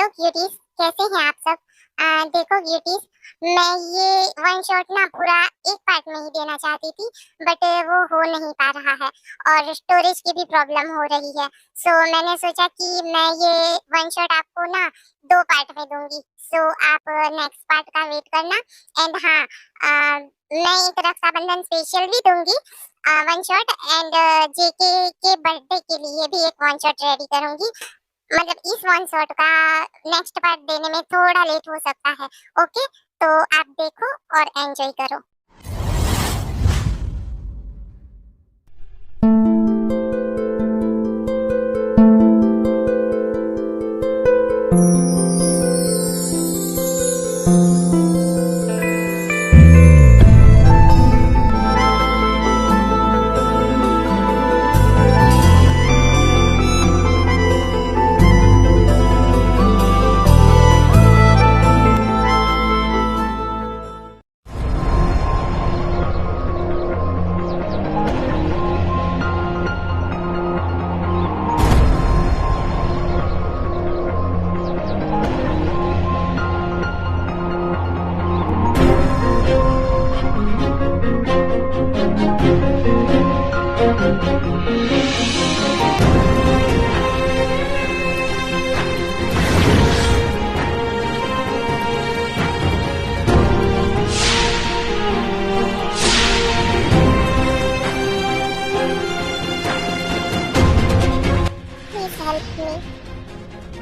Hello cuties, कैसे हैं आप सब। देखो क्यूटीज, मैं ये वन शॉट ना पूरा एक पार्ट में ही देना चाहती थी, बट वो हो नहीं पा रहा है और स्टोरेज की भी प्रॉब्लम हो रही है। सो मैंने सोचा कि मैं ये वन शॉट आपको ना दो पार्ट में दूंगी। सो आप नेक्स्ट पार्ट का वेट करना। एंड हाँ, मैं एक रक्षाबंधन स्पेशल भी दूंगी वन शॉट, एंड जेके के बर्थडे के लिए भी एक वन शॉट रेडी करूंगी। मतलब इस वन शॉट का नेक्स्ट पार्ट देने में थोड़ा लेट हो सकता है। ओके, तो आप देखो और एंजॉय करो।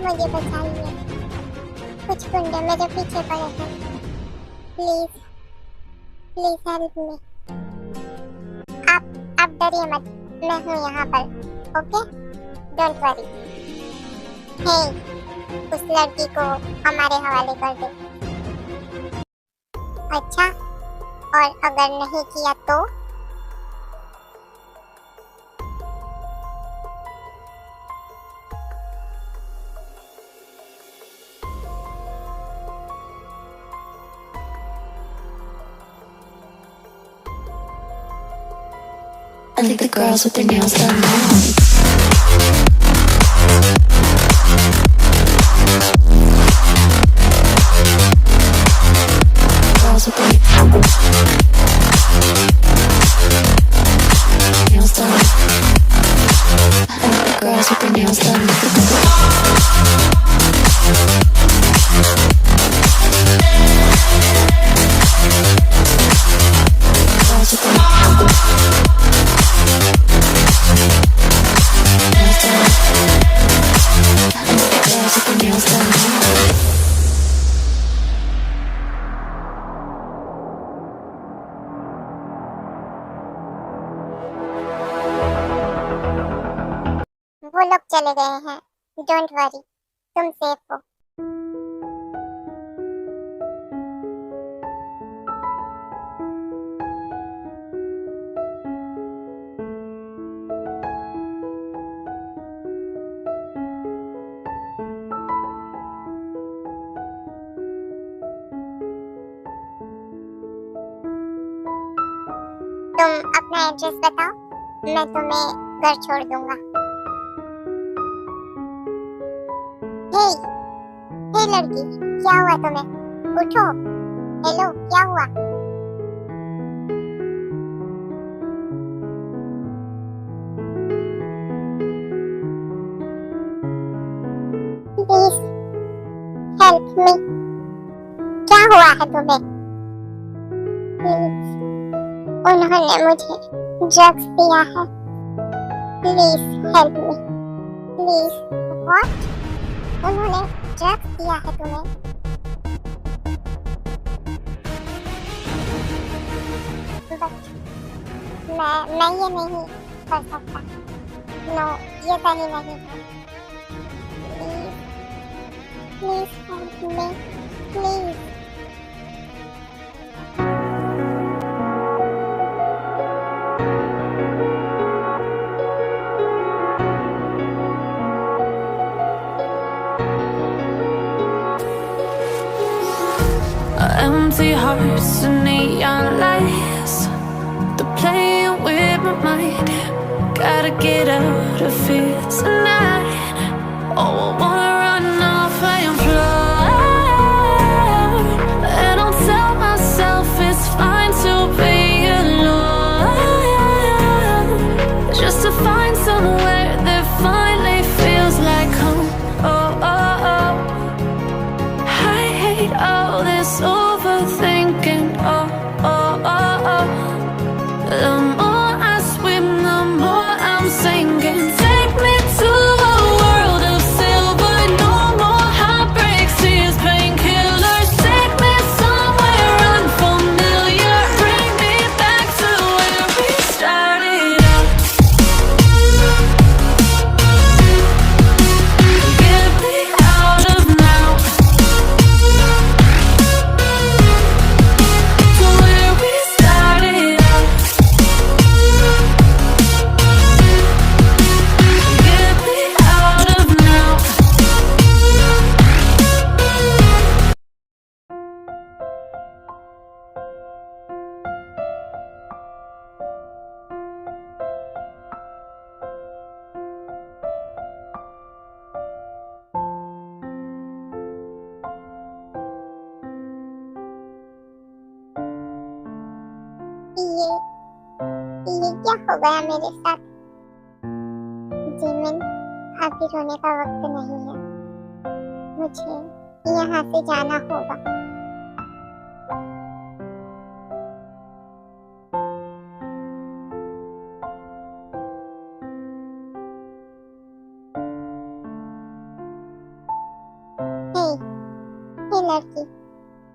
मुझे बचाइए, कुछ गुंडे मेरे पीछे पड़े हैं। Please please help me. आप डरिए मत, मैं हूँ यहाँ पर। Okay, don't worry. हे, उस लड़की को हमारे हवाले कर दे। अच्छा, और अगर नहीं किया तो? I think the girls with their nails done now. Girls with their nails done. I think the girls with their nails done. Girls with their वो लोग चले गए हैं, डोंट वरी, तुम सेफ हो। तुम अपना एड्रेस बताओ, मैं तुम्हें घर छोड़ दूंगा। हे, हे लड़की, क्या हुआ तुम्हें? उठो। हेलो, क्या हुआ? Please help me. क्या हुआ है तुम्हें? प्लीज, उन्होंने मुझे ड्रग्स दिया है। Please help me, please. What? उन्होंने ड्रग्स दिया है तुम्हें? बट मैं ये नहीं कर सकता। नो, ये सही नहीं है। Please please help me, please. Empty hearts and neon lights, they're playing with my mind. Gotta get out of here tonight. Oh, I wanna run off and fly. all this overthinking. Oh, oh, oh, oh. The more I swim, the more I'm sinking. Take me to a world of silver. No more heartbreaks, tears, painkillers. Take me somewhere unfamiliar. Bring me back to where we started out. Get me out of now. To where we started out. Get me out of now. ये क्या हो गया मेरे साथ? Jimin, अभी रोने का वक्त नहीं है। मुझे यहाँ से जाना होगा। हे, हे लड़की,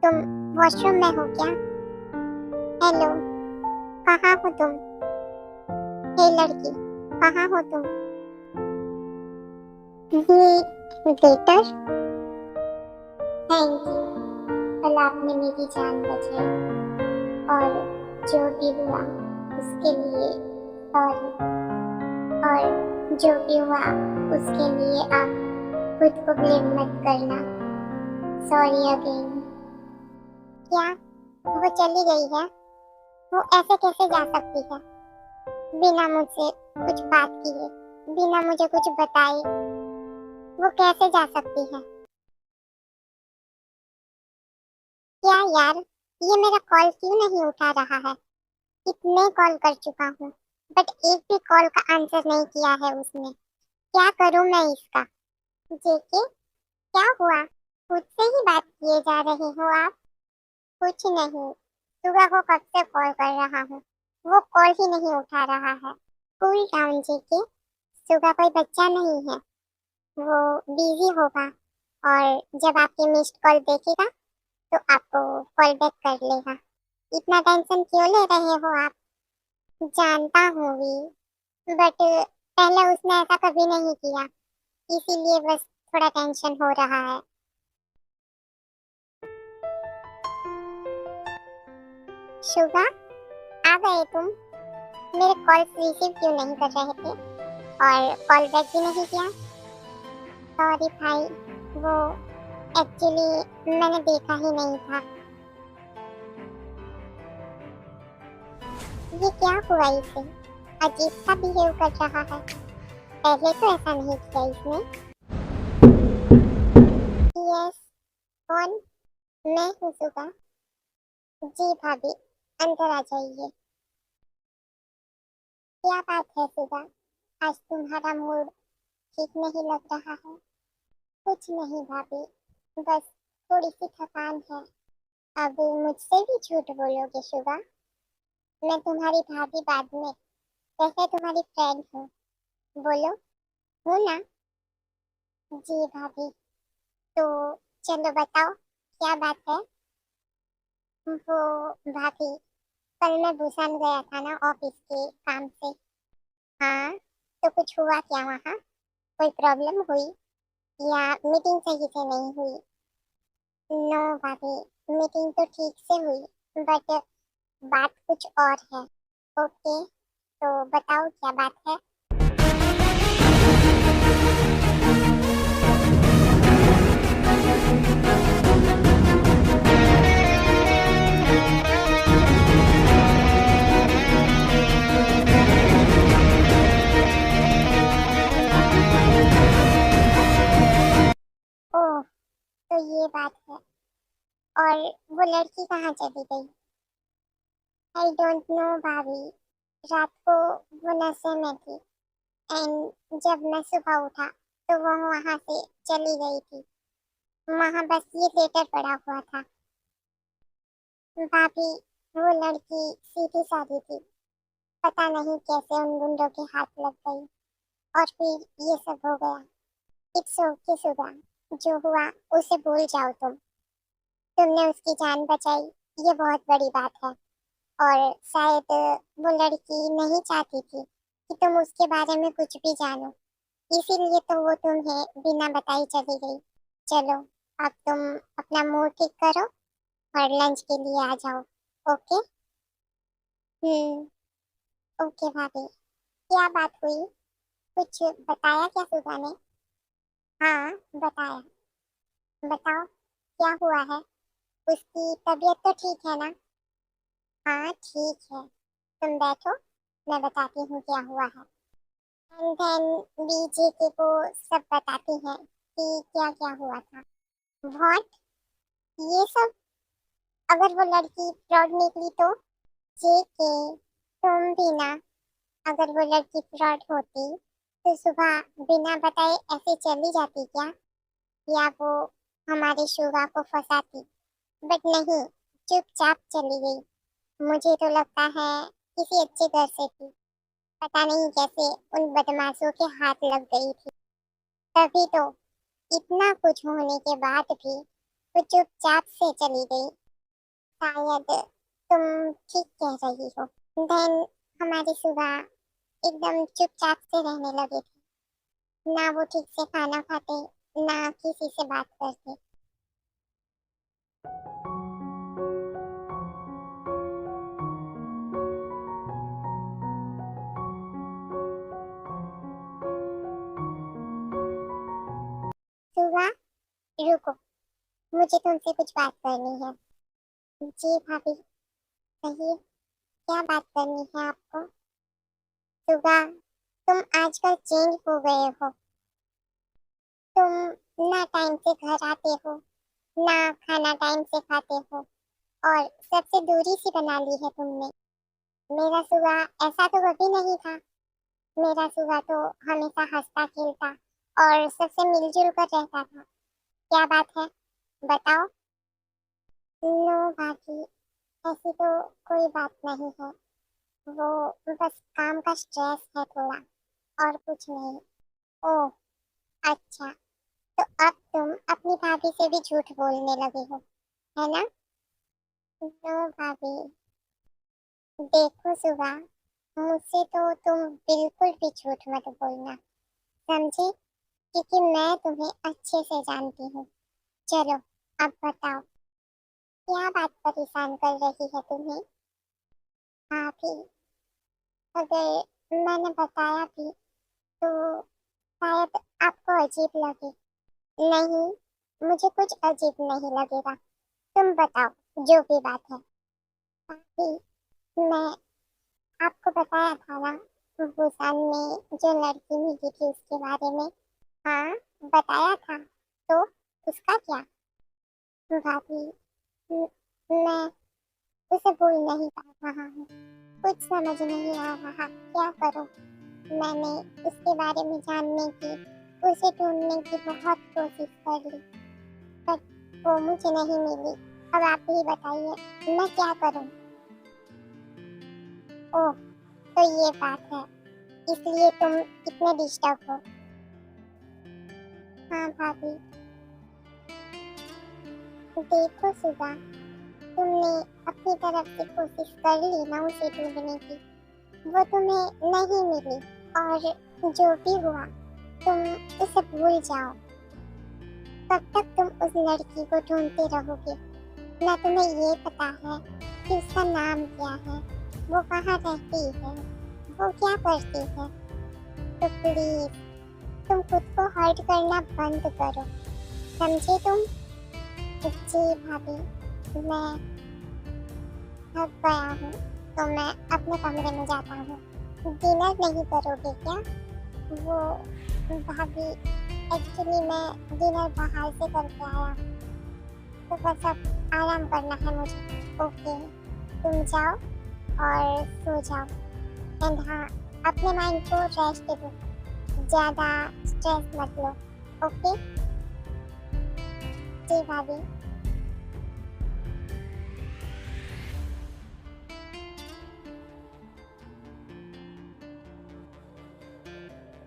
तुम वॉशरूम में हो क्या? हेलो, कहाँ हो तुम? हे लड़की, कहाँ हो तुम? ये वेटर, थैंक यू। कल आपने मेरी जान बचाई और जो भी हुआ उसके लिए सॉरी। और जो भी हुआ उसके लिए आप खुद को ब्लेम मत करना। Sorry again. क्या वो चली गई है? वो ऐसे कैसे जा सकती है बिना मुझसे कुछ बात किए, बिना मुझे कुछ बताए? वो कैसे जा सकती है? क्या यार, ये मेरा कॉल क्यों नहीं उठा रहा है? कितने कॉल कर चुका हूँ बट एक भी कॉल का आंसर नहीं किया है उसने। क्या करूँ मैं इसका? जेके, क्या हुआ? खुद से ही बात किए जा रहे हो आप? कुछ नहीं, सुबह को कब से कॉल कर रहा हूँ, वो कॉल ही नहीं उठा रहा है। कूल डाउन जेके, सुबह कोई बच्चा नहीं है, वो बिजी होगा और जब आपके मिस्ड कॉल देखेगा तो आपको कॉल बैक कर लेगा। इतना टेंशन क्यों ले रहे हो आप? जानता हूँ भी, बट पहले उसने ऐसा कभी नहीं किया, इसीलिए बस थोड़ा टेंशन हो रहा है। शुगा, आ गए तुम? मेरे कॉल रिसीव क्यों नहीं कर रहे थे और कॉल बैक भी नहीं किया? सॉरी भाई, वो एक्चुअली मैंने देखा ही नहीं था। ये क्या हुआ इसे? अजीब सा बिहेव कर रहा है। पहले तो ऐसा नहीं किया इसने। यस, कौन? मैं हूँ शुगा। जी भाभी, अंदर आ जाइए। क्या बात है शुगा, आज तुम्हारा मूड ठीक नहीं लग रहा है? कुछ नहीं भाभी, बस थोड़ी सी थकान है। अब मुझसे भी झूठ बोलोगे शुगा? मैं तुम्हारी भाभी बाद में, वैसे तुम्हारी फ्रेंड हूँ। बोलो, हूँ ना? जी भाभी। तो चलो बताओ, क्या बात है? वो भाभी, कल मैं बुसान गया था ना ऑफिस के काम से। हाँ, तो कुछ हुआ क्या वहाँ? कोई प्रॉब्लम हुई या मीटिंग सही से नहीं हुई? नो भाभी, मीटिंग तो ठीक से हुई बट बात कुछ और है। ओके, तो बताओ क्या बात है? ओह, तो ये बात है। और वो लड़की कहाँ चली गई? आई डोंट नो भाभी, रात को वो नशे में थी एंड जब मैं सुबह उठा तो वो वहां से चली गई थी। वहाँ बस ये लेटर पड़ा हुआ था। भाभी, वो लड़की सीधी सादी थी, पता नहीं कैसे उन गुंडों के हाथ लग गई और फिर ये सब हो गया। इट्स ओके सुगा, जो हुआ उसे भूल जाओ तुमने उसकी जान बचाई, ये बहुत बड़ी बात है। और शायद वो लड़की नहीं चाहती थी कि तुम उसके बारे में कुछ भी जानो, इसीलिए तो वो तुम्हें बिना बताई चली गई। चलो, अब तुम अपना मूड ठीक करो और लंच के लिए आ जाओ। ओके। ओके भाभी। क्या बात हुई? कुछ बताया क्या सुधा ने? हाँ, बताया। बताओ, क्या हुआ है? उसकी तबीयत तो ठीक है ना? हाँ ठीक है, तुम बैठो, मैं बताती हूँ क्या हुआ है। एंड देन बीजे को सब बताती है कि क्या क्या हुआ था। व्हाट? ये सब? अगर वो लड़की फ्रॉड निकली तो? जेके, तुम भी ना, अगर वो लड़की फ्रॉड होती तो सुबह बिना बताए ऐसे चली जाती क्या? या वो हमारे शुगा को फंसाती? बट नहीं, चुपचाप चली गई। मुझे तो लगता है किसी अच्छे घर से थी, पता नहीं कैसे उन बदमाशों के हाथ लग गई थी। तभी तो इतना कुछ होने के बाद भी वो चुपचाप से चली गई। शायद तुम ठीक कह रही हो। देन हमारी सुबह एकदम चुपचाप से रहने लगे थे, ना वो ठीक से खाना खाते, ना किसी से बात करते। सुबह, रुको, मुझे तुमसे कुछ बात करनी है। जी भाभी, कहिए, क्या बात करनी है आपको? सुबह, तुम आजकल चेंज हो गए हो। तुम ना टाइम से घर आते हो, ना खाना टाइम से खाते हो, और सबसे दूरी सी बना ली है तुमने। मेरा सुबह ऐसा तो कभी नहीं था। मेरा सुबह तो हमेशा हंसता खेलता और सबसे मिलजुल कर रहता था। क्या बात है, बताओ। नो भाभी, ऐसी तो कोई बात नहीं है। वो बस काम का स्ट्रेस है थोड़ा, और कुछ नहीं। ओह, अच्छा, तो अब तुम अपनी भाभी से भी झूठ बोलने लगे हो, है ना? नो भाभी, देखो सुबह, मुझसे तो तुम बिल्कुल भी झूठ मत बोलना, समझे? क्योंकि मैं तुम्हें अच्छे से जानती हूँ। चलो, अब बताओ, क्या बात परेशान कर रही है तुम्हें? भाभी, अगर मैंने बताया भी तो शायद आपको अजीब लगे। नहीं, मुझे कुछ अजीब नहीं लगेगा। तुम बताओ जो भी बात है। भाभी, मैं आपको बताया था ना, बुसान में जो लड़की मिली थी उसके बारे में। हाँ, बताया था, तो उसका क्या? भाभी, म- मैं उसे भूल नहीं पा रहा हूँ, कुछ समझ नहीं आ रहा, क्या करूँ? मैंने उसके बारे में जानने की, उसे ढूंढने की बहुत कोशिश कर ली, पर वो मुझे नहीं मिली। अब आप ही बताइए, मैं क्या करूँ? ओह, तो ये बात है, इसलिए तुम इतने डिस्टर्ब हो। हाँ भाभी, देखो सुबह, तुमने अपनी तरफ से कोशिश कर ली ना उसे ढूंढने की, वो तुम्हें नहीं मिली, और जो भी हुआ तुम उसे भूल जाओ। कब तक तुम उस लड़की को ढूंढते रहोगे? ना तुम्हें ये पता है कि उसका नाम क्या है, वो कहाँ रहती है, वो क्या करती है। तो प्लीज तुम खुद को हर्ट करना बंद करो, समझे तुम? जी भाभी, मैं थक गया हूँ, तो मैं अपने कमरे में जाता हूँ। डिनर नहीं करोगे क्या? वो भाभी, एक्चुअली मैं डिनर बाहर से करके आया, तो बस अब आराम करना है मुझे। ओके, तुम जाओ और सो जाओ। एंड हाँ, अपने माइंड को रेस्ट दो, ज़्यादा स्ट्रेस मत लो। ओके। जी भाभी।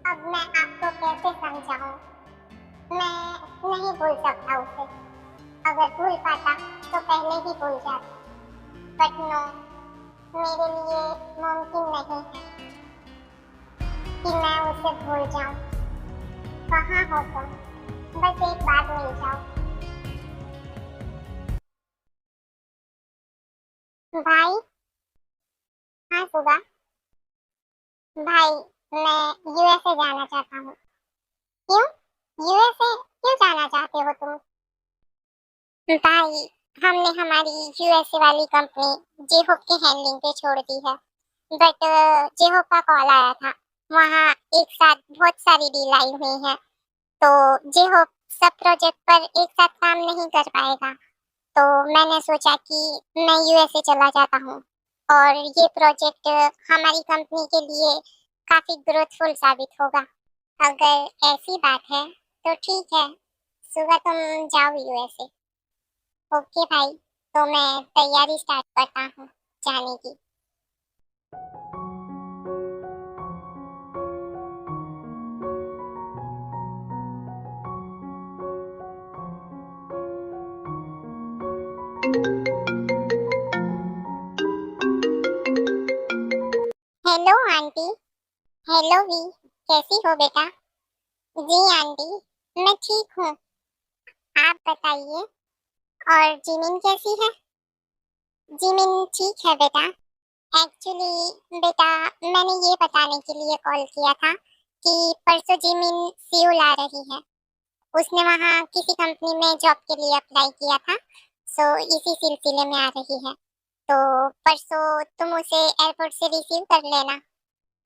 अब मैं आपको कैसे समझाऊं? मैं नहीं भूल सकता उसे। अगर भूल पाता तो पहले ही भूल जाता। बट नो, मेरे लिए मुमकिन नहीं है कि मैं उसे भूल जाऊं। कहाँ हो तुम? बस एक बार मिल जाओ। भाई। हाँ सुगा। भाई, मैं यूएसए जाना चाहता हूँ। क्यों? यूएसए क्यों जाना चाहते हो तुम? भाई, हमने हमारी यूएसए वाली कंपनी जेहोप के हैंडलिंग पे छोड़ दी है। बट जेहोप का कॉल आया था। वहाँ एक साथ बहुत सारी डील आई हुई हैं। तो जेहोप सब प्रोजेक्ट पर एक साथ काम नहीं कर पाएगा। तो मैंने सोचा कि मैं यूएसए चला जाता हूँ और ये प्रोजेक्ट हमारी कंपनी के लिए काफी ग्रोथफुल साबित होगा। अगर ऐसी बात है तो ठीक है, सुबह तुम जाओ यूएसए। ओके भाई, तो मैं तैयारी स्टार्ट करता हूँ जाने की। Hello aunty. Hello V. कैसी हो बेटा? जी आंटी, मैं ठीक हूँ। आप बताइए। और जिमिन कैसी है? जिमिन ठीक है बेटा। एक्चुअली बेटा, मैंने ये बताने के लिए कॉल किया था कि परसों जिमिन सियोल आ रही है। उसने वहाँ किसी कंपनी में जॉब के लिए अप्लाई किया था। सो इसी सिलसिले में आ रही है। तो परसों तुम उसे एयरपोर्ट से रिसीव कर लेना।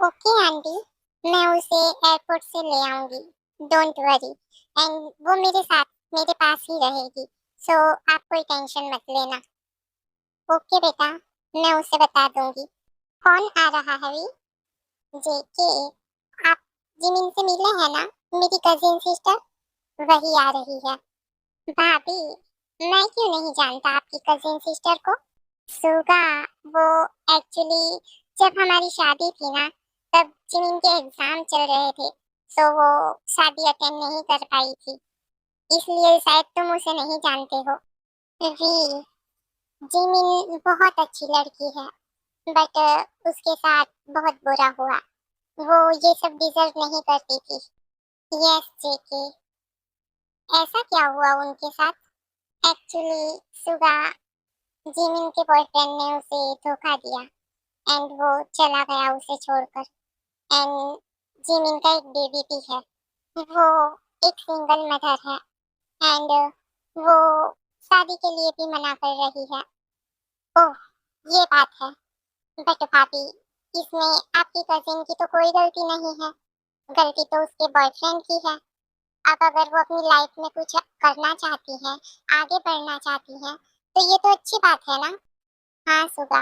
ओके आंटी, मैं उसे एयरपोर्ट से ले आऊंगी। Don't worry. एंड वो मेरे साथ, मेरे पास ही रहेगी। सो आप कोई टेंशन मत लेना। ओके बेटा, मैं उसे बता दूंगी। कौन आ रहा है वी? जेके। आप जिमिन से मिले हैं ना? मेरी कजिन सिस्टर, वही आ रही है। भाभी, मैं क्यों नहीं जानता आपकी कजिन सिस्टर को? सुगा, वो एक्चुअली जब हमारी शादी थी ना, तब जिमिन के एग्जाम चल रहे थे। सो वो शादी अटेंड नहीं कर पाई थी। इसलिए शायद तुम उसे नहीं जानते हो। वी, जिमिन बहुत अच्छी लड़की है। बट उसके साथ बहुत बुरा हुआ। वो ये सब डिजर्व नहीं करती थी। यस जेके। ऐसा क्या हुआ उनके साथ? एक्चुअली सुबह जिमिन के बॉयफ्रेंड ने उसे धोखा दिया एंड वो चला गया उसे छोड़कर। एंड जिमिन का एक बेबी भी है। वो एक सिंगल मदर है एंड वो शादी के लिए भी मना कर रही है। ओह, ये बात है। बट भाभी, इसमें आपकी कजिन की तो कोई गलती नहीं है। गलती तो उसके बॉयफ्रेंड की है। अब अगर वो अपनी लाइफ में कुछ करना चाहती है, आगे बढ़ना चाहती है, तो ये तो अच्छी बात है ना? हाँ सुगा।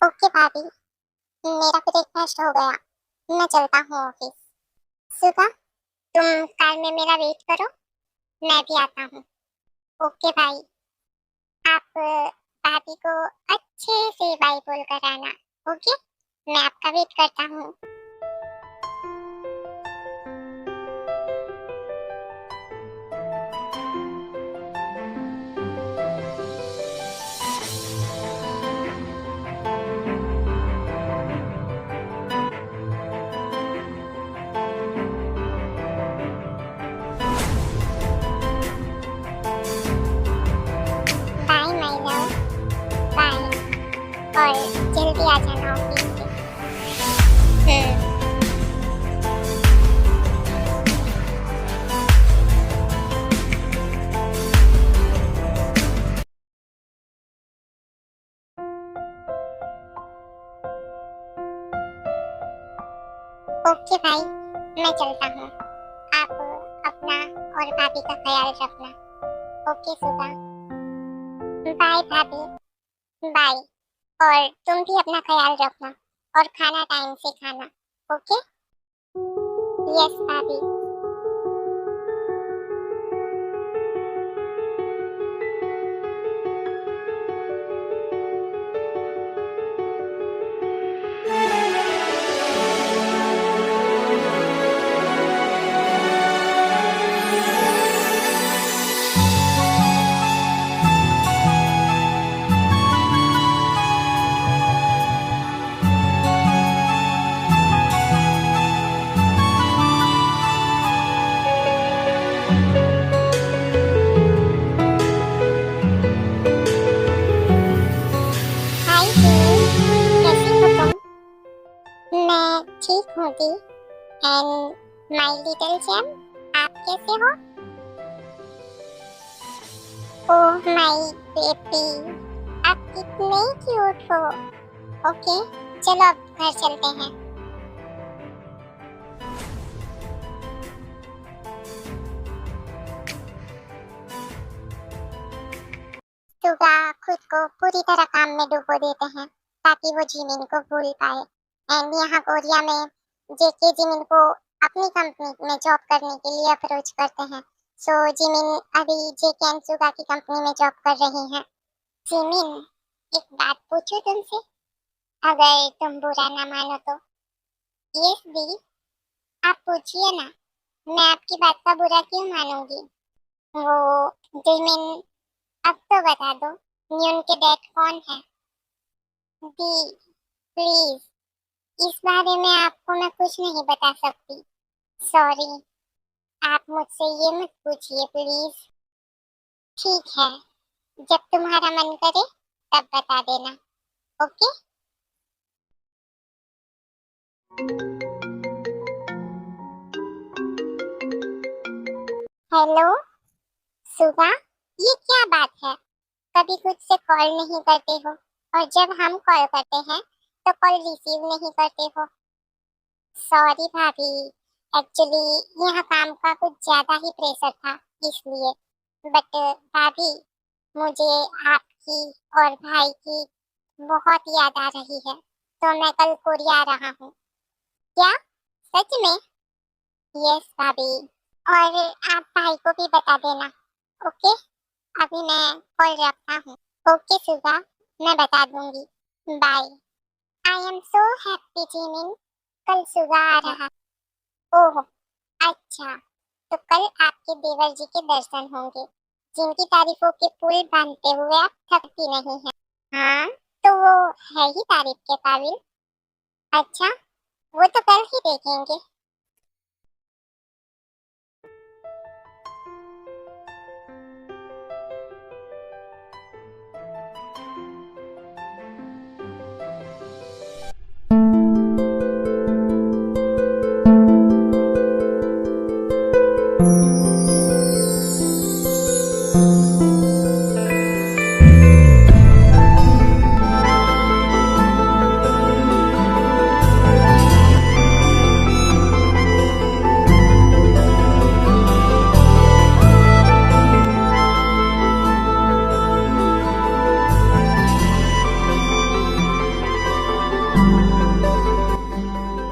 ओके भाभी, मेरा ब्रेकफास्ट हो गया। मैं चलता हूँ ऑफिस। सुगा, तुम कार में मेरा वेट करो, मैं भी आता हूँ। ओके भाई। आप भाभी को अच्छे से बाय बोल कर आना। ओके, मैं आपका वेट करता हूँ। Bye my love. बाय। और जल्दी आ जाना ऑफिस से। ओके भाई, मैं चलता हूँ। आप अपना और भाभी का ख्याल रखना। ओके सुगा। बाय भाभी। बाय। और तुम भी अपना ख्याल रखना और खाना टाइम से खाना। ओके। यस भाभी। Smoothie and my little gem, आप कैसे हो? ओह माय बेबी, आप कितने क्यूट हो। ओके, चलो अब घर चलते हैं। सुगा खुद को पूरी तरह काम में डुबो देते हैं ताकि वो जिमिन को भूल पाए। एंड यहाँ कोरिया में जेके जिमिन को अपनी कंपनी में जॉब करने के लिए अप्रोच करते हैं। सो जिमिन अभी जेके एंड सुगा की कंपनी में जॉब कर रही हैं। जिमिन, एक बात पूछूं तुमसे, अगर तुम बुरा ना मानो तो? यस दी, आप पूछिए ना, मैं आपकी बात का बुरा क्यों मानूंगी। वो जिमिन, अब तो बता दो, न्यून के डैड कौन है? दी प्लीज, इस बारे में आपको मैं कुछ नहीं बता सकती। सॉरी, आप मुझसे ये मत पूछिए प्लीज। ठीक है, जब तुम्हारा मन करे तब बता देना। ओके? हेलो सुगा, ये क्या बात है? कभी खुद से कॉल नहीं करते हो और जब हम कॉल करते हैं तो कॉल रिसीव नहीं करते हो। सॉरी भाभी, एक्चुअली यहाँ काम का कुछ ज्यादा ही प्रेशर था इसलिए। बट भाभी, मुझे आपकी और भाई की बहुत याद आ रही है, तो मैं कल कोरिया आ रहा हूँ। क्या सच में? यस भाभी, और आप भाई को भी बता देना। ओके, अभी मैं कॉल रखता हूँ। ओके सुगा, मैं बता दूंगी। Bye. I am so happy Jimin, कल सुगा आ रहा। ओह अच्छा, तो कल आपके देवर जी के दर्शन होंगे, जिनकी तारीफों के पुल बांधते हुए आप थकती नहीं हैं। हाँ, तो वो है ही तारीफ के काबिल। अच्छा, वो तो कल ही देखेंगे।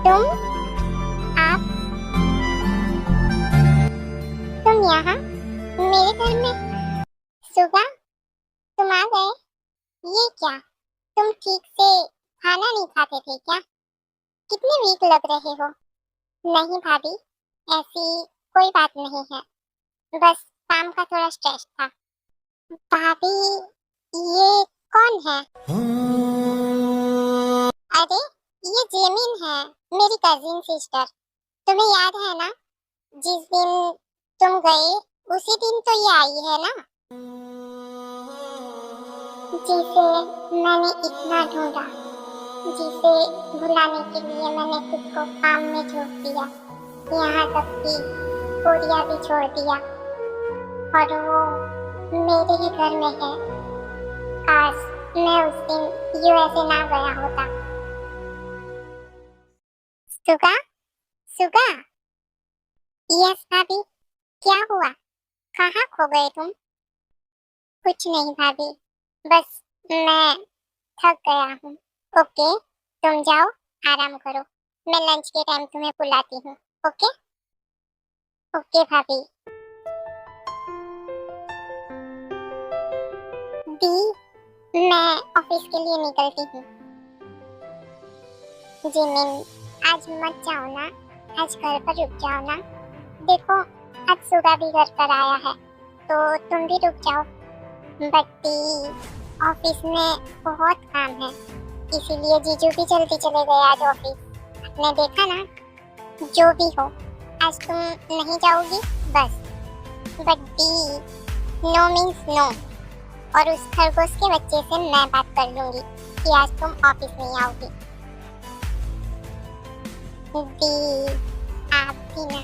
तुम आप तुम यहाँ मेरे घर में? सुगा, तुम आ गए? ये क्या, तुम ठीक से खाना नहीं खाते थे क्या? कितने वीक लग रहे हो। नहीं भाभी, ऐसी कोई बात नहीं है, बस काम का थोड़ा स्ट्रेस था। भाभी, ये कौन है? अरे, ये जेमिन है, मेरी कजिन सिस्टर। तुम्हें याद है ना, जिस दिन तुम गए उसी दिन तो ये आई है ना, जिसे मैंने इतना ढूंढा, जिसे भुलाने के लिए मैंने खुद को काम में झोंक दिया, यहाँ तक कि कोरिया भी छोड़ दिया, और वो मेरे ही घर में है। काश मैं उस दिन यूएसए ना गया होता। सुगा, सुगा। यस भाभी, क्या हुआ, कहाँ खो गए तुम? कुछ नहीं भाभी, बस मैं थक गया हूँ। ओके, तुम जाओ आराम करो, मैं लंच के टाइम तुम्हें बुलाती हूँ। ओके? ओके भाभी। दी, मैं ऑफिस के लिए निकलती हूँ। जिमिन, आज मत जाओ ना, आज घर पर रुक जाओ ना। देखो, आज सुगा भी घर पर आया है, तो तुम भी रुक जाओ। बट्टी, ऑफिस में बहुत काम है, इसीलिए जीजू भी जल्दी चले गए आज ऑफिस। आपने देखा ना, जो भी हो, आज तुम नहीं जाओगी बस। बट्टी, नो मीन्स नो, और उस खरगोश के बच्चे से मैं बात कर लूंगी कि आज तुम ऑफिस नहीं आओगी। दी आप भी ना।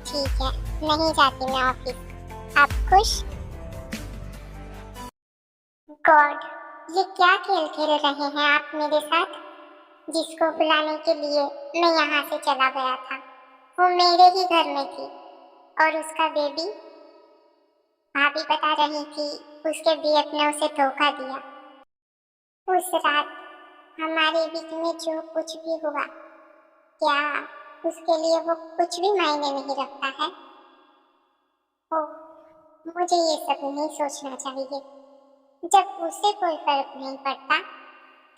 ठीक है, नहीं जाती मैं ऑफिस। आप खुश? गॉड, ये क्या खेल खेल रहे हैं आप मेरे साथ? जिसको बुलाने के लिए मैं यहाँ से चला गया था, वो मेरे ही घर में थी। और उसका बेबी, भाभी बता रही थी उसके बीएफ ने उसे धोखा दिया। उस रात हमारे बीच में जो कुछ भी हुआ, क्या उसके लिए वो कुछ भी मायने नहीं रखता है? ओह, मुझे ये सब नहीं सोचना चाहिए। जब उसे कोई फर्क नहीं पड़ता,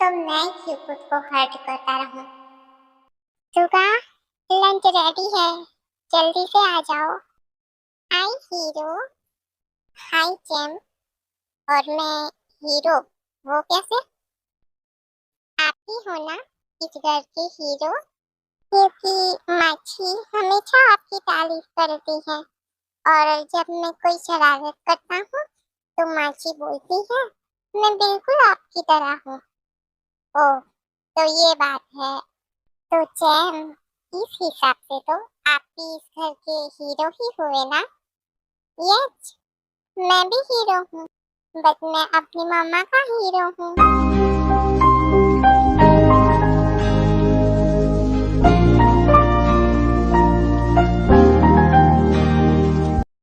तो मैं क्यों खुद को हर्ट करता रहूं? सुगा, लंच रेडी है, जल्दी से आ जाओ। हाय हीरो। हाय जेम। और मैं हीरो, वो कैसे? आप ही हो ना इस घर के हीरो? क्योंकि माछी हमेशा आपकी तारीफ करती है, और जब मैं कोई शरारत करता हूँ तो माछी बोलती है मैं बिल्कुल आपकी तरह हूँ। ओह, तो ये बात है। तो जैम, इस हिसाब से तो आप भी इस घर के हीरो ही हुए ना? यस, मैं भी हीरो हूँ, बट मैं अपनी मम्मा का हीरो हूँ।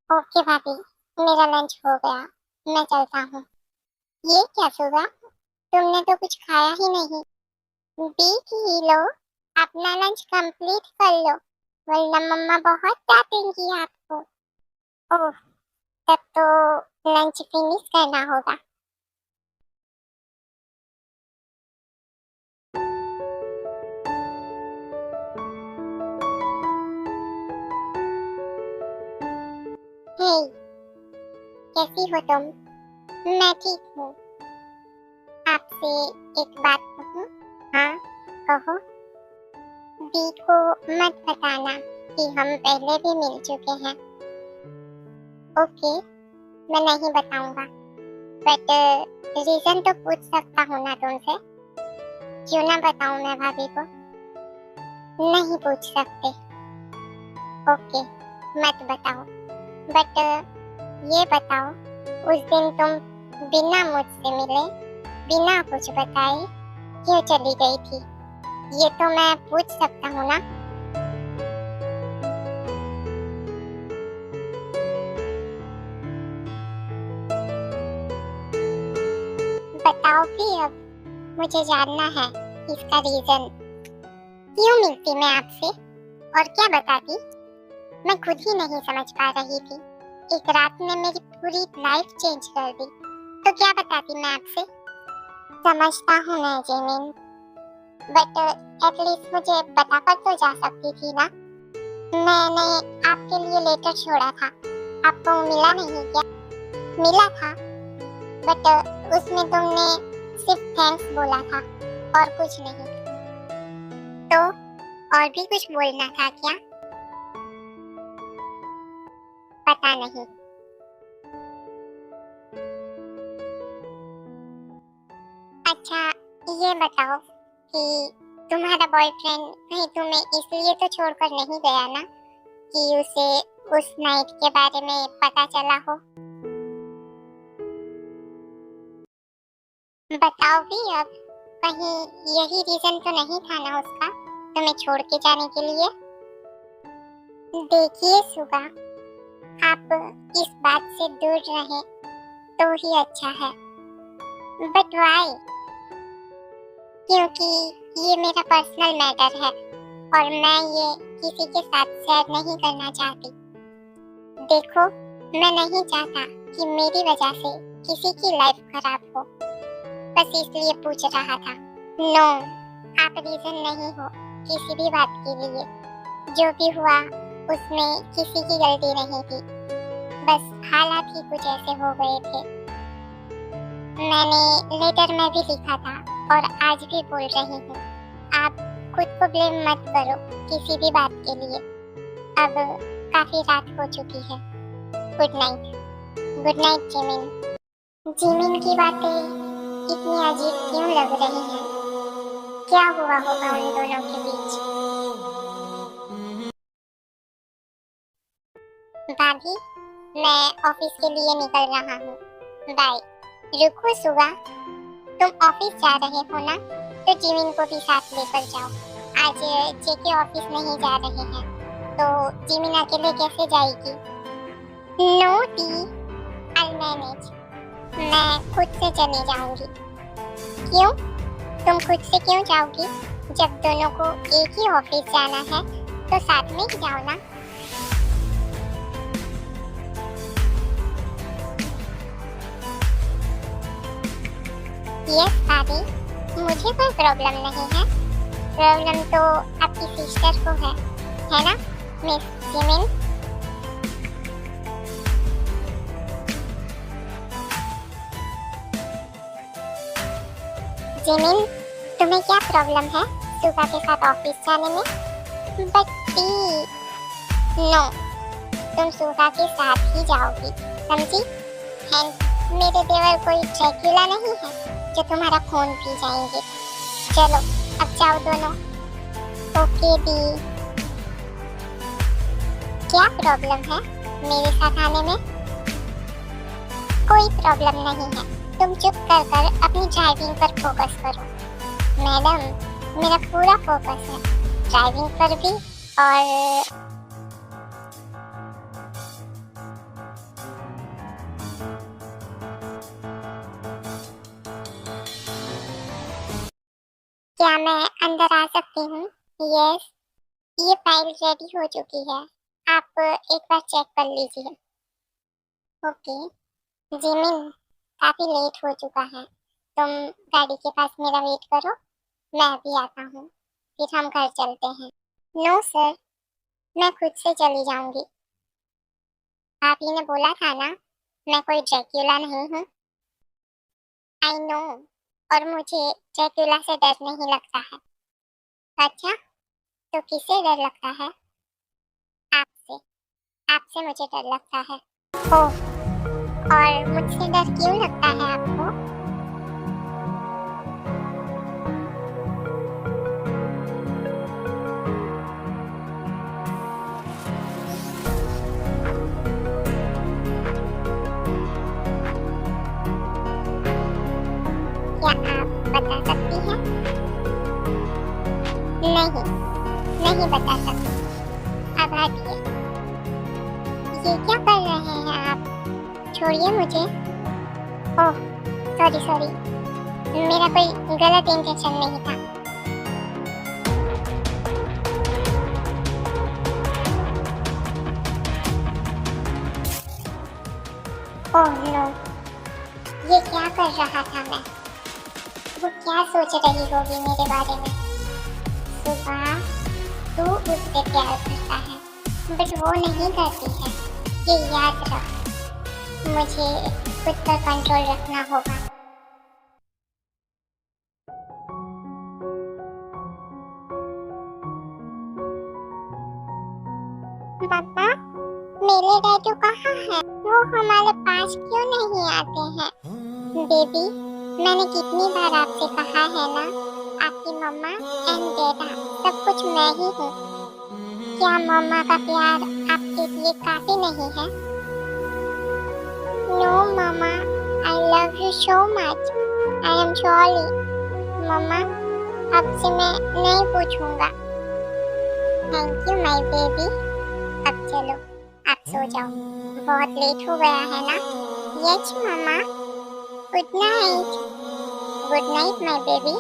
ओके भाभी, मेरा लंच हो गया, मैं चलता हूँ। ये क्या सुगा, तुमने तो कुछ खाया ही नहीं। देख ही लो, अपना लंच कंप्लीट कर लो, वरना मम्मा बहुत डांटेंगी आपको। ओह, तब तो लंच फिनिश करना होगा। हे, कैसी हो तुम? मैं ठीक हूँ। आपसे एक बात कहूँ? हाँ, कहो। दी को मत बताना कि हम पहले भी मिल चुके हैं। ओके, मैं नहीं बताऊंगा, बट रीजन तो पूछ सकता हूँ ना तुमसे? क्यों ना बताऊं मैं भाभी को? नहीं पूछ सकते। ओके, मत बताओ, बट ये बताओ, उस दिन तुम बिना मुझसे मिले, बिना कुछ बताए क्यों चली गई थी? ये तो मैं पूछ सकता हूँ ना? बताओ भी अब, मुझे जानना है इसका रीजन। क्यों मिलती मैं आपसे और क्या बताती? मैं खुद ही नहीं समझ पा रही थी। एक रात में मेरी पूरी लाइफ चेंज कर दी, तो क्या बताती मैं आपसे? समझता हूँ मैं जेमिन, बट एटलीस्ट मुझे बताकर तो जा सकती थी ना? मैंने आपके लिए लेटर छोड़ा था, आपको मिला नहीं क्या? मिला था, बट उसमें तुमने सिर्फ थैंक्स बोला था और कुछ नहीं। तो और भी कुछ बोलना था क्या? पता नहीं। अच्छा, ये बताओ कि तुम्हारा बॉयफ्रेंड कहीं तुम्हें इसलिए तो छोड़कर नहीं गया ना कि उसे उस नाइट के बारे में पता चला हो? बताओ भी अब, कहीं यही रीजन तो नहीं था ना उसका तुम्हें छोड़ के जाने के लिए? देखिए सुगा, आप इस बात से दूर रहें तो ही अच्छा है। But why? क्योंकि ये मेरा पर्सनल मैटर है और मैं ये किसी के साथ शेयर नहीं करना चाहती। देखो, मैं नहीं चाहता कि मेरी वजह से किसी की लाइफ खराब हो, बस इसलिए पूछ रहा था। नो, आप रीजन नहीं हो किसी भी बात के लिए। जो भी हुआ उसमें किसी की गलती नहीं थी, बस हालात ही कुछ ऐसे हो गए थे। मैंने लेटर में भी लिखा था और आज भी बोल रही हूँ, आप खुद को ब्लेम मत करो किसी भी बात के लिए। अब काफी रात हो चुकी है। Good night. Good night Jimin. Jimin की बातें इतनी अजीब क्यों लग रही हैं? क्या हुआ होगा उन दोनों के बीच? अभी मैं ऑफिस के लिए निकल रहा हूँ। बाय। रुको सुगा, तुम ऑफिस जा रहे हो ना, तो जिमिन को भी साथ लेकर जाओ। आज जेके ऑफिस नहीं जा रहे हैं, तो जिमिन अकेले कैसे जाएगी? Know the, I manage. मैं खुद से चली जाऊंगी। क्यों? तुम खुद से क्यों जाओगी? जब दोनों को एक ही ऑफिस जाना है तो साथ में ही जाओ ना। यस भाभी, मुझे कोई प्रॉब्लम नहीं है। प्रॉब्लम तो आपकी सिस्टर को है ना मिस जिमिन? जिमिन, तुम्हें क्या प्रॉब्लम है सुगा के साथ ऑफिस जाने में? बट नो, तुम सुगा के साथ ही जाओगी, समझी? एंड मेरे देवर कोई ड्रैकुला नहीं है जो तुम्हारा खून पी जाएंगे। चलो अब जाओ दोनों। ओके दी। क्या प्रॉब्लम है मेरे साथ आने में? कोई प्रॉब्लम नहीं है, तुम चुप कर अपनी ड्राइविंग पर फोकस करो। मैडम, मेरा पूरा फोकस है ड्राइविंग पर भी और क्या मैं अंदर आ सकती हूँ? यस, ये फाइल रेडी हो चुकी है, आप एक बार चेक कर लीजिए। ओके जिमिन, काफी लेट हो चुका है, तुम गाड़ी के पास मेरा वेट करो, मैं अभी आता हूँ, फिर हम घर चलते हैं। नो सर, मैं खुद से चली जाऊंगी। आपी ने बोला था ना, मैं कोई ड्रैकुला नहीं हूँ। आई नो, और मुझे ड्रैकुला से डर नहीं लगता है। अच्छा, तो किससे डर लगता है? आपसे। आपसे मुझे डर लगता है। ओह, और मुझसे डर क्यों लगता है आपको? क्या आप बता सकती हैं? नहीं बता सकती। अब हटिए। ये क्या कर रहे हैं आप? छोड़िए मुझे। ओह सॉरी, मेरा कोई गलत इंटेंशन नहीं था। ओह नो, ये क्या कर रहा था मैं? वो क्या सोच रही होगी मेरे बारे में? सुबह तू उससे प्यार करता है, बट वो नहीं करती है, ये याद रख। मुझे खुद पर कंट्रोल रखना होगा। पापा, मेरे डैडू कहाँ हैं? वो हमारे पास क्यों नहीं आते हैं? बेबी, मैंने कितनी बार आपसे कहा है ना, आपकी मम्मा एंड डैडा सब कुछ मैं ही हूँ। क्या मम्मा का प्यार आपके लिए काफी नहीं है? No mama, I love you so much. I am sorry mama, अब से मैं नहीं पूछूंगा। Thank you my baby. अब चलो, आप सो जाओ, बहुत लेट हो गया है ना। Yes mama, good night. Good night my baby.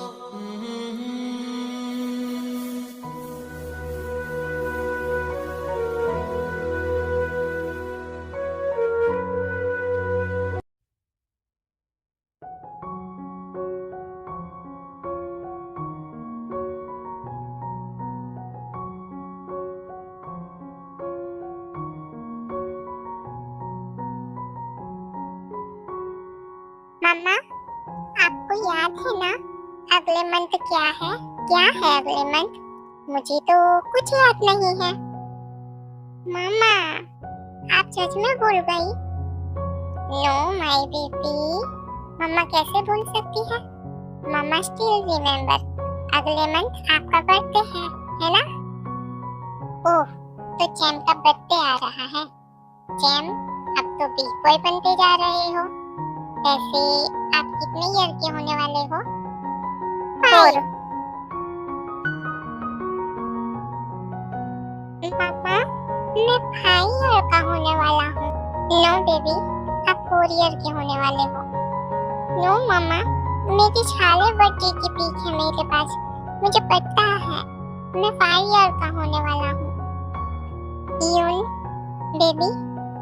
मम्मा, आपको याद है ना अगले मंथ क्या है? क्या है अगले मंथ? मुझे तो कुछ याद नहीं है। मम्मा, आप सच में भूल गई? नो माय बेबी, मम्मा कैसे भूल सकती है? मम्मा स्टिल रिमेम्बर, अगले मंथ आपका बर्थडे है ना? ओह, तो चैम का बर्थडे आ रहा है। जैम, अब तो बिग बॉय बनते जा रहे हो। वैसे आप कितने ईयर के होने वाले हो? 4। पापा, मैं 5 ईयर का होने वाला हूँ। नो बेबी, आप 4 ईयर के होने वाले हो। नो मामा, मेरी सारे बर्थडे की पिक है मेरे पास। मुझे पता है, मैं 5 ईयर का होने वाला हूँ। यून, बेबी,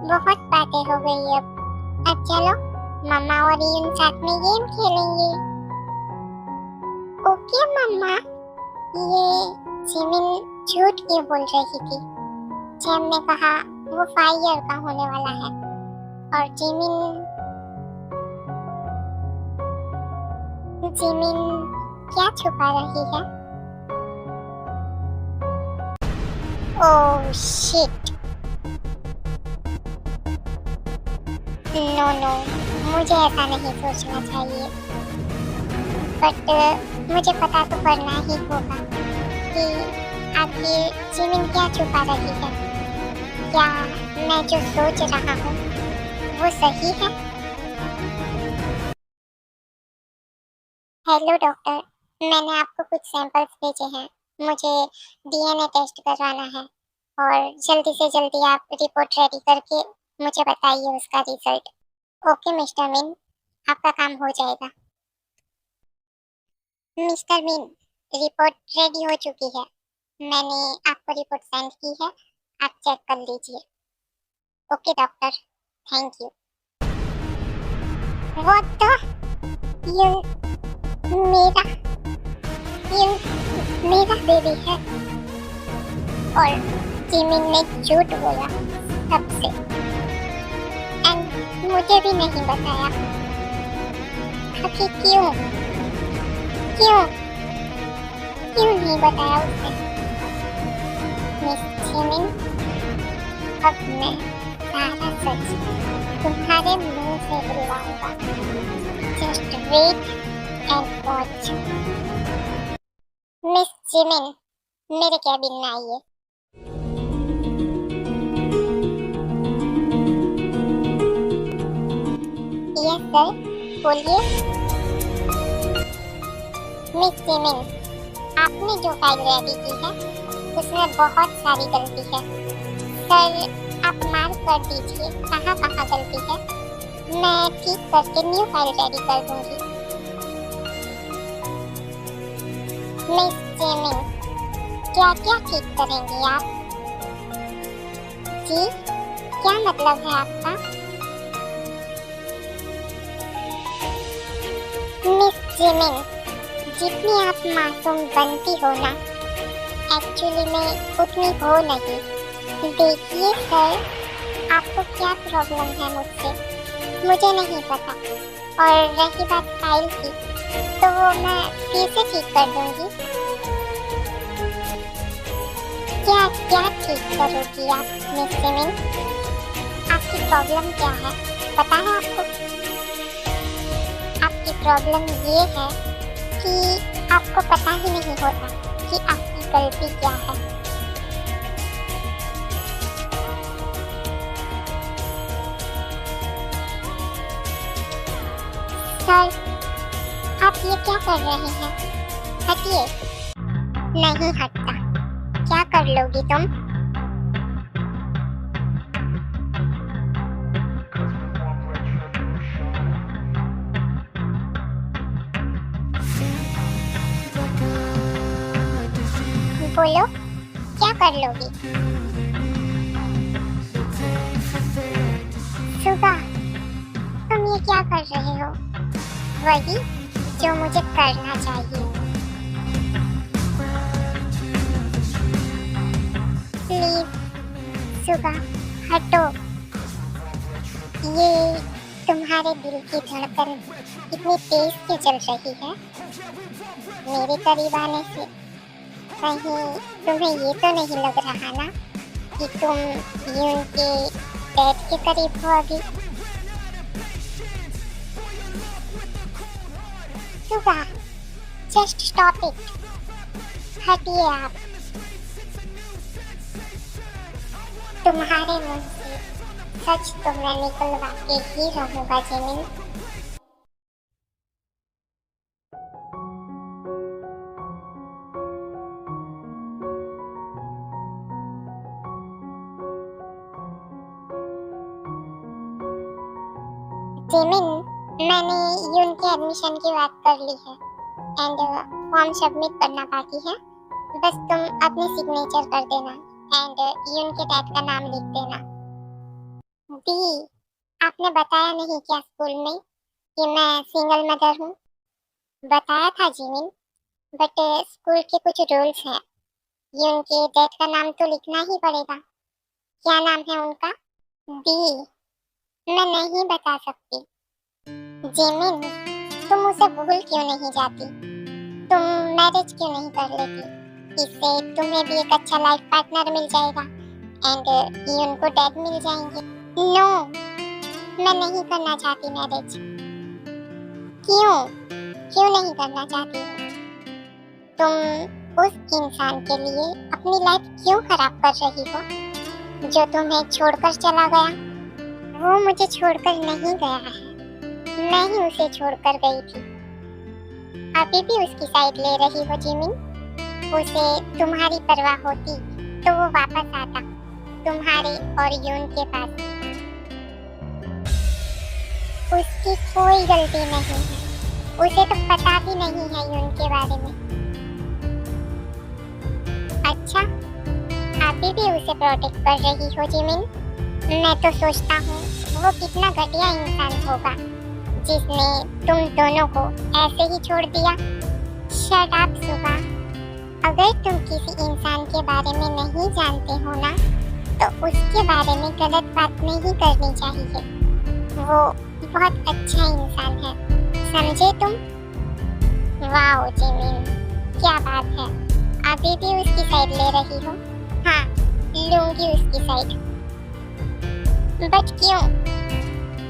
बहुत बातें हो गई अब चलो मम्मा और यून साथ में गेम खेलेंगे। ओके मम्मा। ये जिमिन झूठ क्यों बोल रही थी? जैम ने कहा वो 5 ईयर का होने वाला है और जिमिन क्या छुपा रही है? ओह शिट, नो, मुझे ऐसा नहीं सोचना चाहिए, बट मुझे पता तो करना ही होगा कि आखिर जिमिन क्या छुपा रही है। क्या मैं जो सोच रहा हूँ वो सही है? हेलो डॉक्टर, मैंने आपको कुछ सैंपल्स भेजे हैं। मुझे डीएनए टेस्ट करवाना है और जल्दी से जल्दी आप रिपोर्ट रेडी करके मुझे बताइए उसका रिजल्ट। ओके मिस्टर मिन, आपका काम हो जाएगा। मिस्टर मिन, रिपोर्ट रेडी हो चुकी है। मैंने आपको रिपोर्ट सेंड की है, आप चेक कर लीजिए। Okay doctor, thank you. What the ये मेरा बेबी है और जिमिन ने झूठ बोला सबसे एंड मुझे भी नहीं बताया। आखिर क्यों नहीं बताया उसने? मिस जिमिन, अब मैं सारा सच तुम्हारे मुंह से बुलवाऊंगा। Just wait and watch. Miss Jimin, मेरे कैबिन में आइए। यस सर, बोलिए। मिस जिमिन, आपने जो फाइल रेडी की है उसमें बहुत सारी गलती है। सर आप मार्क कर दीजिए कहाँ गलती है, मैं ठीक करके न्यू फाइल रेडी कर दूंगी। मिस जिमिन, क्या ठीक करेंगी आप? जी, क्या मतलब है आपका? मिस जिमिन, जितनी आप मासूम बनती हो ना, एक्चुअली में उतनी हो नहीं। देखिए सर, आपको क्या प्रॉब्लम है मुझसे, मुझे नहीं पता। और रही बात फाइल की, तो वो मैं फिर से ठीक कर दूंगी। क्या ठीक करोगी आप मिस जिमिन? आपकी प्रॉब्लम क्या है, पता है आपको? आपकी प्रॉब्लम ये है कि आपको पता ही नहीं होता कि आपकी गलती क्या है। सर, आप ये क्या कर रहे हैं? हटिए। नहीं हटता। क्या कर लोगी तुम? बोलो, क्या कर लोगी? सुगा, तुम ये क्या कर रहे हो? वही जो मुझे करना चाहिए। प्लीज सुगा, हटो। ये तुम्हारे दिल की धड़कन इतनी तेज क्यों चल रही है? मेरे करीब आने से कहीं तुम्हें ये तो नहीं लग रहा ना कि तुम यून के डैड के करीब हो अभी? सुगा, जस्ट स्टॉप इट। हटिए आप। तुम्हारे मुंह से सच तो मैं निकलवा के ही रहूंगा जिमिन। जिमिन, मैंने यून के एडमिशन की बात कर ली है एंड फॉर्म सबमिट करना बाकी है। बस तुम अपने सिग्नेचर कर देना एंड यून के डैड का नाम लिख देना। दी, आपने बताया नहीं क्या स्कूल में कि मैं सिंगल मदर हूँ? बताया था जिमिन, बट स्कूल के कुछ रूल्स हैं। यून के डैड का नाम तो लिखना ही पड़ेगा। क्या नाम है उनका? दी, मैं नहीं बता सकती। जिमिन, तुम उसे भूल क्यों नहीं जाती? तुम मैरिज क्यों नहीं कर लेती? इससे तुम्हें भी एक अच्छा लाइफ पार्टनर मिल जाएगा एंड यून को डैड मिल जाएंगे। नो, मैं नहीं करना चाहती मैरिज। क्यों? क्यों नहीं करना चाहती हो? तुम उस इंसान के लिए अपनी लाइफ क्यों खराब कर रही हो जो तुम्हें छोड़कर चला गया? वो मुझे छोड़कर नहीं गया है, मैं ही उसे छोड़कर गई थी। अभी भी उसकी साइड ले रही हो जिमिन? उसे तुम्हारी परवाह होती तो वो वापस आता तुम्हारे और यून के पास। उसकी कोई गलती नहीं है, उसे तो पता भी नहीं है यून के बारे में। अच्छा, अभी भी उसे प्रोटेक्ट कर रही हो जिमिन? मैं तो सोचता हूँ वो कितना घटिया इंसान होगा जिसने तुम दोनों को ऐसे ही छोड़ दिया। शट अप सुगा, अगर तुम किसी इंसान के बारे में नहीं जानते हो ना तो उसके बारे में गलत बात नहीं करनी चाहिए। वो बहुत अच्छा इंसान है, समझे तुम? वाओ जिमिन, क्या बात है, अभी भी उसकी साइड ले रही हो? हाँ, लूंगी उसकी साइड। बट क्यों?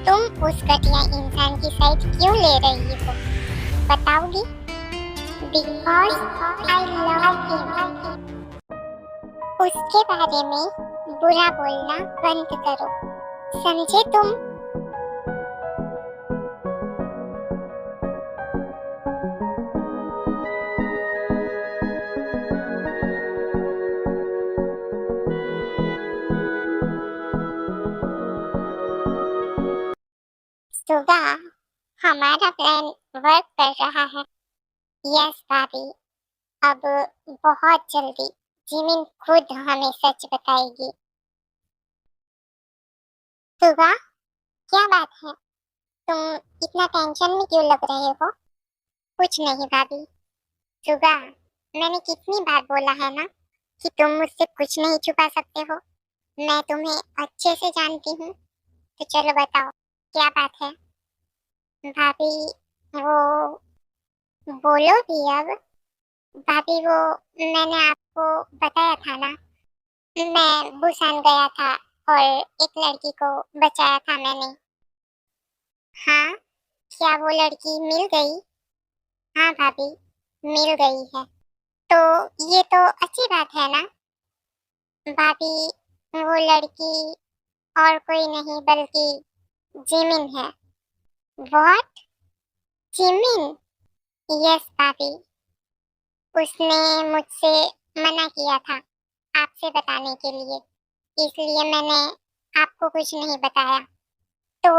तुम उस घटिया इंसान की साइड क्यों ले रही हो, बताओगी? Because I love him. उसके बारे में बुरा बोलना बंद करो, समझे तुम? सुगा, हमारा प्लान वर्क कर रहा है। यस भाभी, अब बहुत जल्दी जिमिन खुद हमें सच बताएगी। सुगा, क्या बात है? तुम इतना टेंशन में क्यों लग रहे हो? कुछ नहीं भाभी। सुगा, मैंने कितनी बार बोला है ना कि तुम मुझसे कुछ नहीं छुपा सकते हो। मैं तुम्हें अच्छे से जानती हूँ, तो चलो बताओ क्या बात है? भाभी, वो बोलो भी अब। भाभी, वो मैंने आपको बताया था ना, मैं बुसान गया था और एक लड़की को बचाया था मैंने। हाँ, क्या वो लड़की मिल गई? हाँ भाभी, मिल गई है। तो ये तो अच्छी बात है ना भाभी। वो लड़की और कोई नहीं बल्कि जिमिन है। व्हाट? जिमिन? यस भाभी, उसने मुझसे मना किया था आपसे बताने के लिए, इसलिए मैंने आपको कुछ नहीं बताया। तो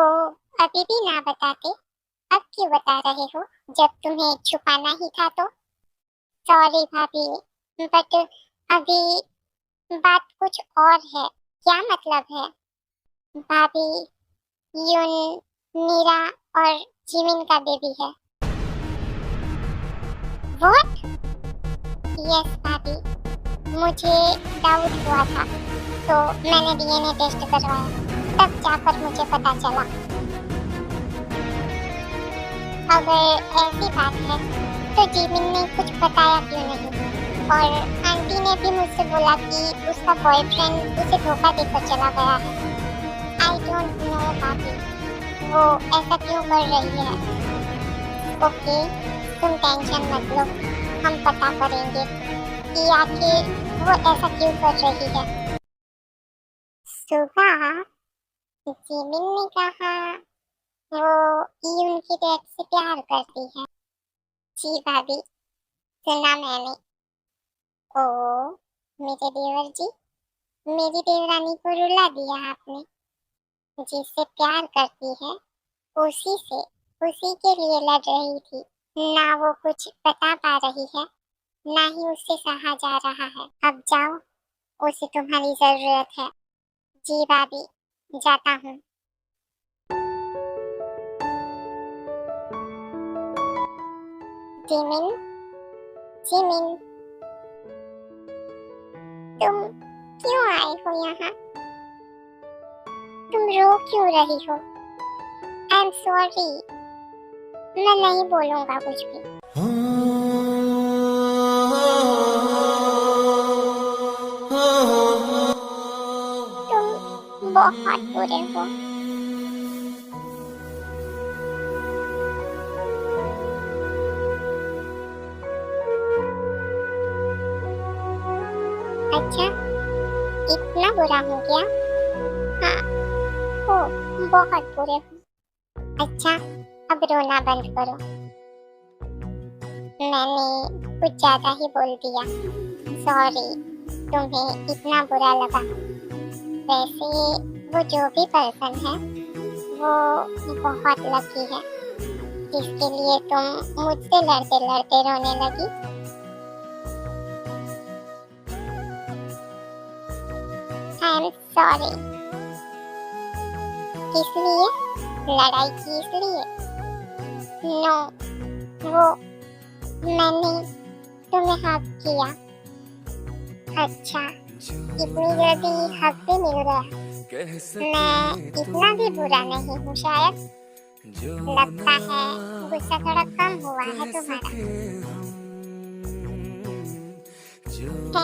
अभी भी ना बताते, अब क्यों बता रहे हो जब तुम्हें छुपाना ही था तो? सॉरी भाभी, बट अभी बात कुछ और है। क्या मतलब है? भाभी, यून मीरा और जिमिन का बेबी है। व्हाट? यस भाभी, मुझे डाउट हुआ था तो मैंने डीएनए टेस्ट करवाया, तब जाकर मुझे पता चला। अगर ऐसी बात है तो जिमिन ने कुछ बताया क्यों नहीं? और आंटी ने भी मुझसे बोला कि उसका बॉयफ्रेंड उसे धोखा देकर चला गया है। आई डोंट नो भाभी, वो ऐसा क्यों कर रही है। ओके, तुम टेंशन मत लो, हम पता करेंगे कि आखिर वो ऐसा क्यों कर रही है। सुगा, जिमिन ने कहा वो यून की डैड से प्यार करती है। जी भाभी, सुना मैंने। ओ मेरे देवर जी, मेरी देवरानी को रुला दिया आपने। जिससे प्यार करती है उसी से, उसी के लिए लड़ रही थी। ना वो कुछ बता पा रही है, ना ही उससे सहा जा रहा है। अब जाओ, उसे तुम्हारी जरूरत है। जी भाभी, जाता हूँ। जिमिन, जिमिन, तुम क्यों आए हो यहाँ? तुम रो क्यों रही हो? आई एम सॉरी, मैं नहीं बोलूँगा कुछ भी। तुम बहुत बुरे हो। अच्छा, इतना बुरा हो गया? हाँ, हो, बहुत बुरे हो। अच्छा, अब रोना बंद करो। मैंने कुछ ज्यादा ही बोल दिया। सॉरी, तुम्हें इतना बुरा लगा। वैसे वो जो भी पर्सन है वो बहुत लकी है जिसके लिए तुम मुझसे लड़ते लड़ते रोने लगी। आई एम सॉरी। इसलिए लड़ाई की इसलिए? नो, वो मैंने तुम्हें हक किया। अच्छा, इतनी जल्दी हक भी मिल गया। मैं इतना भी बुरा नहीं हूँ शायद। लगता है गुस्सा थोड़ा कम हुआ है तुम्हारा।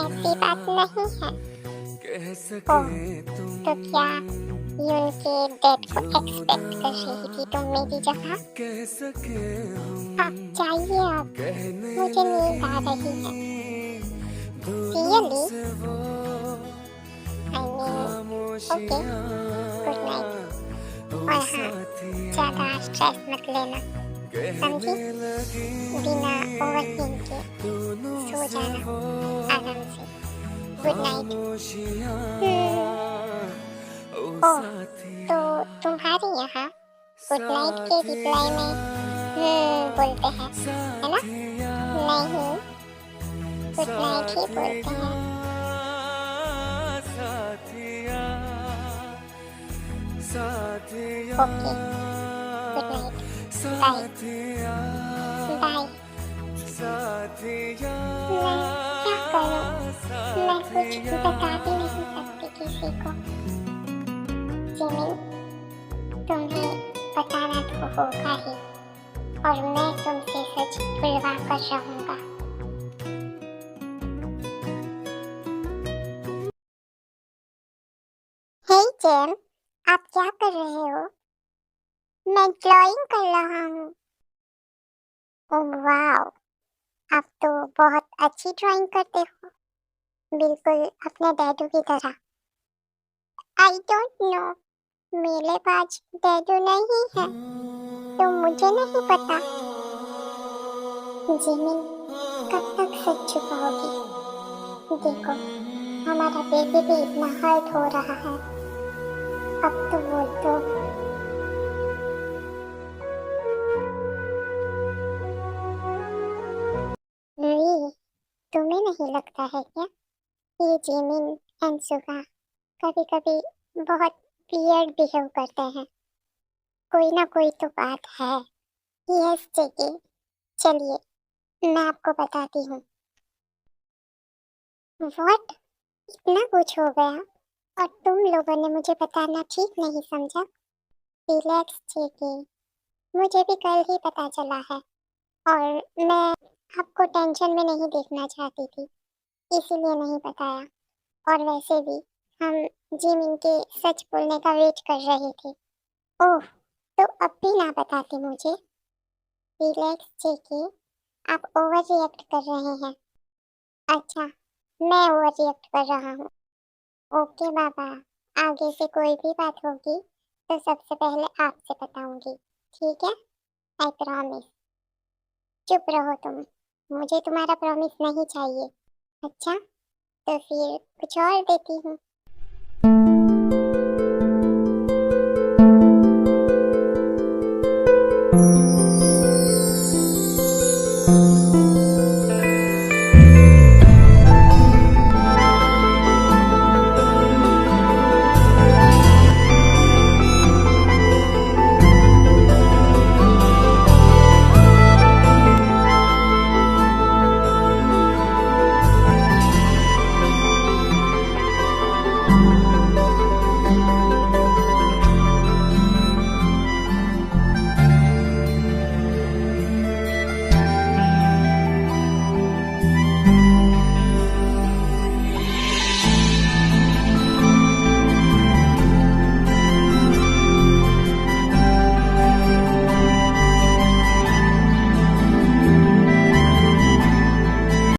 ऐसी बात नहीं है। ओह, तो क्या यून के डेथ को एक्सपेक्ट कर रही थी तुम मेरी जगह? अब चाहिए अब, मुझे नींद आ रही है। Really? I mean, okay, good night. और हाँ, ज्यादा स्ट्रेस मत लेना, समझी? बिना ओवरथिंक के सो जाना आराम से। Good night. ओह, तो तुम्हारे यहाँ गुड नाइट के रिप्लाई में बोलते हैं, है ना? नहीं, गुड नाइट ही बोलते हैं। Okay, good night, bye bye. मैं क्या करूँ? मैं कुछ बता भी नहीं सकती किसी को। जिमिन, तुम्हें बताना तो होगा ही, और मैं तुमसे सच बुलवा कर रहूंगा। हे जेम, आप क्या कर रहे हो? मैं ड्राइंग कर रहा हूँ। ओह वाव, आप तो बहुत अच्छी ड्राइंग करते हो, बिल्कुल अपने डैडू की तरह। आई डोंट नो, मेरे पास डैडू नहीं है, तो मुझे नहीं पता। जिमिन, कब तक सच छुपाओगी? देखो, हमारा बेबी भी इतना हर्ट हो रहा है। अब तो बोल दो। री, तुम्हें नहीं लगता है क्या ये जिमिन एंड सुगा कभी कभी बहुत वियर्ड बिहेव करते हैं? कोई ना कोई तो बात है। यस जेके, चलिए मैं आपको बताती हूँ। व्हाट? इतना कुछ हो गया और तुम लोगों ने मुझे बताना ठीक नहीं समझा? रिलैक्स जेके, मुझे भी कल ही पता चला है और मैं आपको टेंशन में नहीं देखना चाहती थी, इसीलिए नहीं बताया। और वैसे भी हम जिमिन के सच बोलने का वेट कर रहे थे। ओह, तो अब भी ना बताती मुझे? रिलैक्स जेके, आप ओवर रिएक्ट कर रहे हैं। अच्छा, मैं ओवर रिएक्ट कर रहा हूँ। ओके बाबा, आगे से कोई भी बात होगी तो सबसे पहले आपसे बताऊंगी, ठीक है? I promise. चुप रहो तुम, मुझे तुम्हारा प्रॉमिस नहीं चाहिए। अच्छा, तो फिर कुछ और देती हूँ।